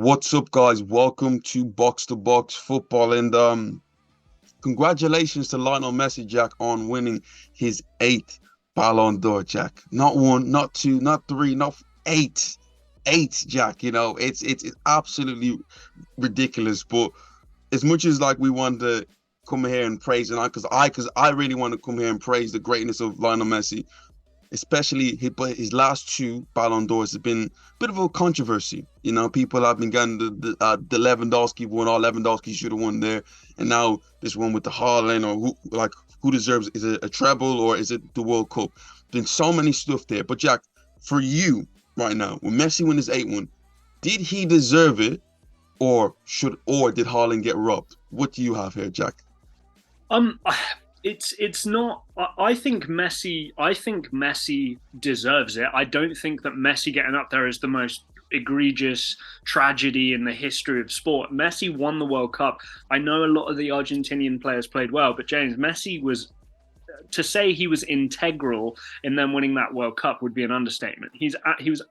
What's up, guys? Welcome to Box to Box Football, and congratulations to Lionel Messi, Jack, on winning his 8th Ballon d'Or, Jack. Not one, not two, not three, not eight, eight, Jack. It's absolutely ridiculous. But as much as like we want to come here and praise, and because I really want to come here and praise the greatness of Lionel Messi, especially his last two Ballon d'Ors have been a bit of a controversy. People have been getting the Lewandowski one, all Lewandowski should have won there, and now this one with the Haaland, or who deserves it? Is it a treble or is it the World Cup? Been so many stuff there. But Jack, for you right now, when Messi won his 8th, did he deserve it, or did Haaland get robbed? What do you have here, Jack? It's not. I think Messi deserves it. I don't think that Messi getting up there is the most egregious tragedy in the history of sport. Messi won the World Cup. I know a lot of the Argentinian players played well, but James, Messi was, to say he was integral in them winning that World Cup would be an understatement. He was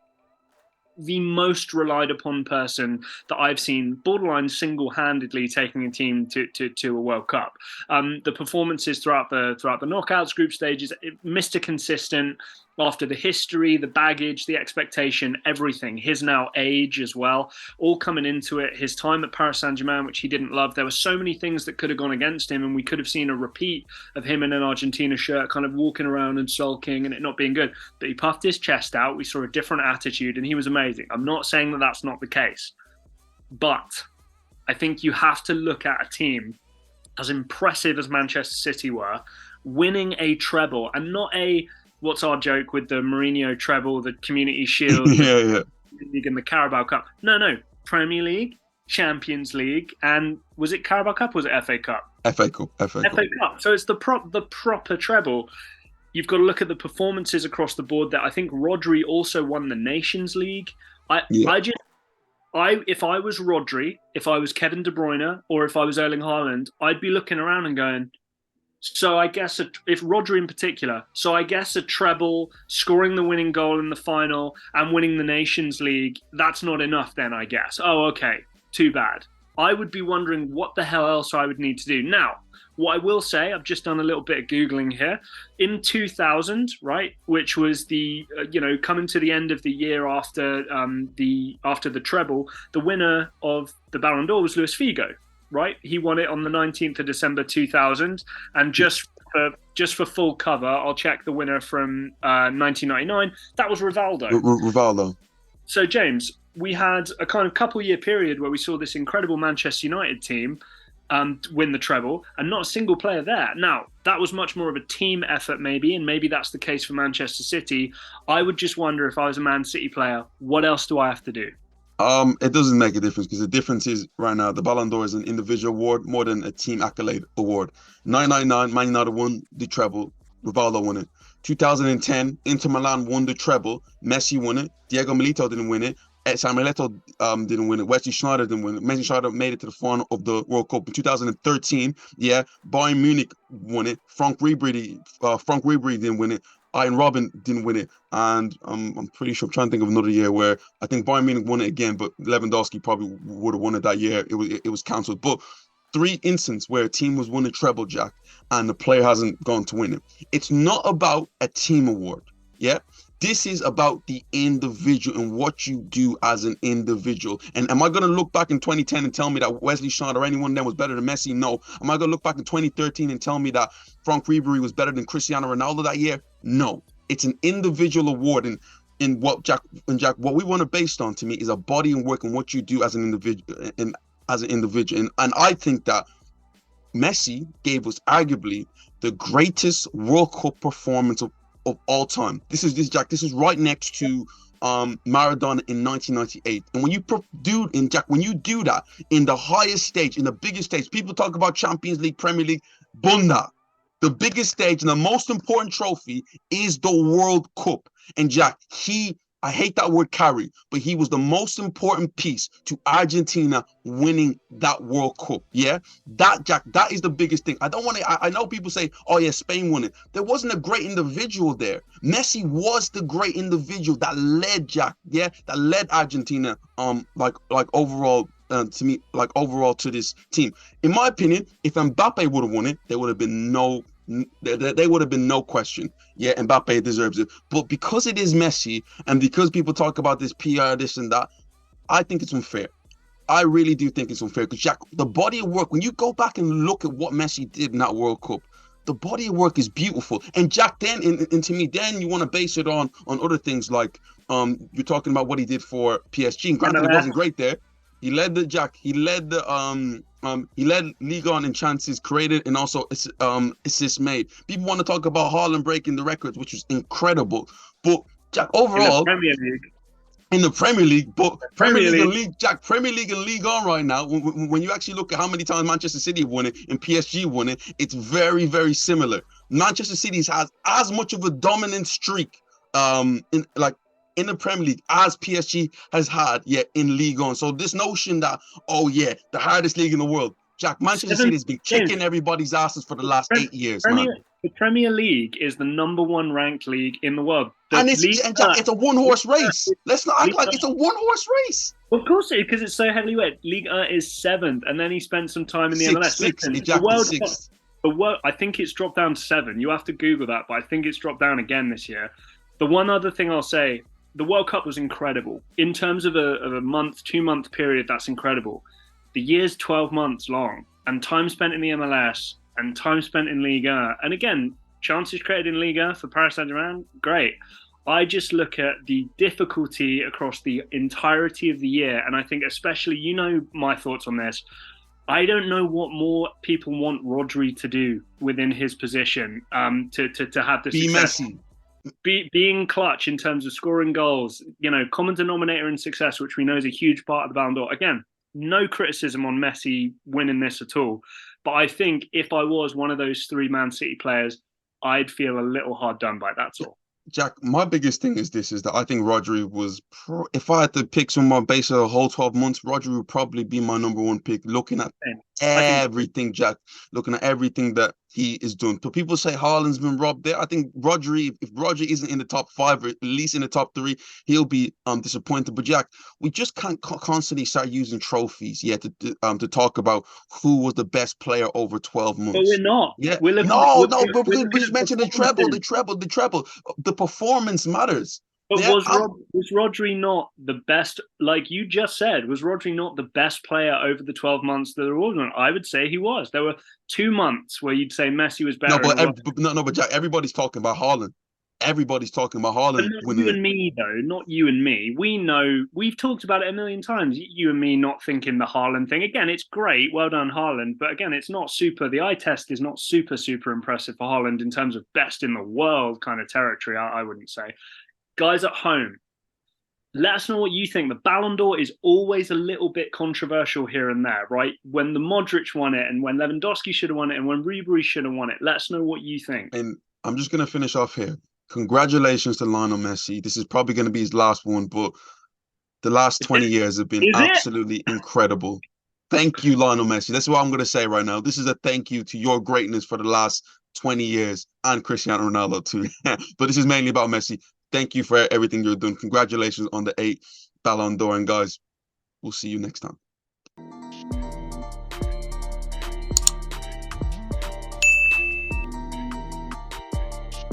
the most relied upon person that I've seen, borderline single-handedly taking a team to a World Cup. The performances throughout the knockouts, group stages, Mr. Consistent. After the history, the baggage, the expectation, everything, his now age as well, all coming into it. His time at Paris Saint-Germain, which he didn't love. There were so many things that could have gone against him, and we could have seen a repeat of him in an Argentina shirt, kind of walking around and sulking and it not being good. But he puffed his chest out. We saw a different attitude, and he was amazing. I'm not saying that that's not the case, but I think you have to look at a team as impressive as Manchester City were, winning a treble, and not a, what's our joke with the Mourinho treble, the Community Shield, yeah. League and the Carabao Cup? No, Premier League, Champions League, and was it Carabao Cup or was it FA Cup? FA Cup. So it's the proper treble. You've got to look at the performances across the board there. I think Rodri also won the Nations League. If I was Rodri, if I was Kevin De Bruyne, or if I was Erling Haaland, I'd be looking around and going, so I guess if Rodri in particular, so I guess a treble, scoring the winning goal in the final and winning the Nations League, that's not enough then, I guess. Oh, okay, too bad. I would be wondering what the hell else I would need to do. Now, what I will say, I've just done a little bit of Googling here. In 2000, right, which was the, coming to the end of the year after the treble, the winner of the Ballon d'Or was Luis Figo. Right, he won it on the 19th of December 2000, and just for full cover, I'll check the winner from 1999. That was Rivaldo. Rivaldo. So James, we had a kind of couple-year period where we saw this incredible Manchester United team win the treble, and not a single player there. Now, that was much more of a team effort, maybe, and maybe that's the case for Manchester City. I would just wonder, if I was a Man City player, what else do I have to do? It doesn't make a difference, because the difference is right now the Ballon d'Or is an individual award more than a team accolade award. 1999, Man United won the treble, Rivaldo won it. 2010, Inter Milan won the treble, Messi won it. Diego Milito didn't win it. Samuel Eto'o didn't win it. Wesley Sneijder didn't win it. Wesley Sneijder made it to the final of the World Cup. In 2013, Bayern Munich won it. Frank Ribery didn't win it. Ian Robin didn't win it, and I'm pretty sure, I'm trying to think of another year where I think Bayern Munich won it again, but Lewandowski probably would have won it that year. It was cancelled. But 3 instances where a team was winning treble, Jack, and the player hasn't gone to win it. It's not about a team award, yeah? This is about the individual and what you do as an individual. And am I going to look back in 2010 and tell me that Wesley Sneijder or anyone then was better than Messi? No. Am I going to look back in 2013 and tell me that Frank Ribery was better than Cristiano Ronaldo that year? No. It's an individual award. And Jack, what we want to base on, to me, is a body and work and what you do as an individual. And I think that Messi gave us arguably the greatest World Cup performance of all time. This is right next to Maradona in 1998. And when you do that in the highest stage, in the biggest stage, people talk about Champions League, Premier League, bunda. The biggest stage and the most important trophy is the World Cup. And Jack, he I hate that word carry, but he was the most important piece to Argentina winning that World Cup. Yeah, that Jack, that is the biggest thing. I don't want to. I know people say, "Oh yeah, Spain won it." There wasn't a great individual there. Messi was the great individual that led Jack. Yeah, that led Argentina. Like overall. To me, like overall to this team, in my opinion, if Mbappe would have won it, there would have been no question. Yeah, Mbappe deserves it. But because it is Messi, and because people talk about this PR, this and that, I think it's unfair. I really do think it's unfair because Jack, the body of work, when you go back and look at what Messi did in that World Cup, the body of work is beautiful. And Jack, then, and to me, then you want to base it on other things like you're talking about what he did for PSG. And granted, it wasn't great there. He led the Jack. He led Ligue 1 in chances created and also assists made. People want to talk about Haaland breaking the records, which was incredible. But Jack, overall, in the Premier League, but Premier League and League, Jack, Premier League and League On right now, when you actually look at how many times Manchester City won it and PSG won it, it's very, very similar. Manchester City has as much of a dominant streak in the Premier League as PSG has had in League On. So this notion that, oh yeah, the hardest league in the world, Jack, Manchester City has been kicking everybody's asses for the last 8 years, man. The Premier League is the #1 ranked league in the world. And Jack, it's a one-horse race. Let's not act like it's a one-horse race. Of course it is, because it's so heavily weighted. Ligue 1 is 7th, and then he spent some time in the MLS. The world, I think it's dropped down to 7. You have to Google that, but I think it's dropped down again this year. The one other thing I'll say, the World Cup was incredible. In terms of a month, 2-month period, that's incredible. The year's 12 months long, and time spent in the MLS and time spent in Ligue 1. And again, chances created in Ligue 1 for Paris Saint-Germain, great. I just look at the difficulty across the entirety of the year, and I think especially, you know my thoughts on this, I don't know what more people want Rodri to do within his position to have the success. Messi. Being clutch in terms of scoring goals, common denominator in success, which we know is a huge part of the Ballon d'Or. Again, no criticism on Messi winning this at all. But I think if I was one of those 3 Man City players, I'd feel a little hard done by. That's all. Jack, my biggest thing is that I think Rodri was, if I had to pick someone based on the whole 12 months, Rodri would probably be my #1 pick, looking at everything, Jack, looking at everything that he is doing. But people say Haaland's been robbed there. I think Rodri, if Rodri isn't in the top 5 or at least in the top 3, he'll be disappointed. But Jack, we just can't constantly start using trophies to talk about who was the best player over 12 months. But we're not. Yeah, we're but we just mentioned the treble. The performance matters. But was Rodri not the best, like you just said, was Rodri not the best player over the 12 months that there was? I would say he was. There were 2 months where you'd say Messi was better. But Jack, everybody's talking about Haaland. Everybody's talking about Haaland. Not you and me, though. Not you and me. We know, we've talked about it a million times. You and me not thinking the Haaland thing. Again, it's great. Well done, Haaland. But again, it's not super. The eye test is not super impressive for Haaland in terms of best in the world kind of territory, I wouldn't say. Guys at home, let us know what you think. The Ballon d'Or is always a little bit controversial here and there, right? When the Modric won it and when Lewandowski should have won it and when Ribery should have won it. Let us know what you think. And I'm just going to finish off here. Congratulations to Lionel Messi. This is probably going to be his last one, but the last 20 years have been absolutely incredible. Thank you, Lionel Messi. That's what I'm going to say right now. This is a thank you to your greatness for the last 20 years and Cristiano Ronaldo too. But this is mainly about Messi. Thank you for everything you're doing. Congratulations on the 8th Ballon d'Or. And guys, we'll see you next time.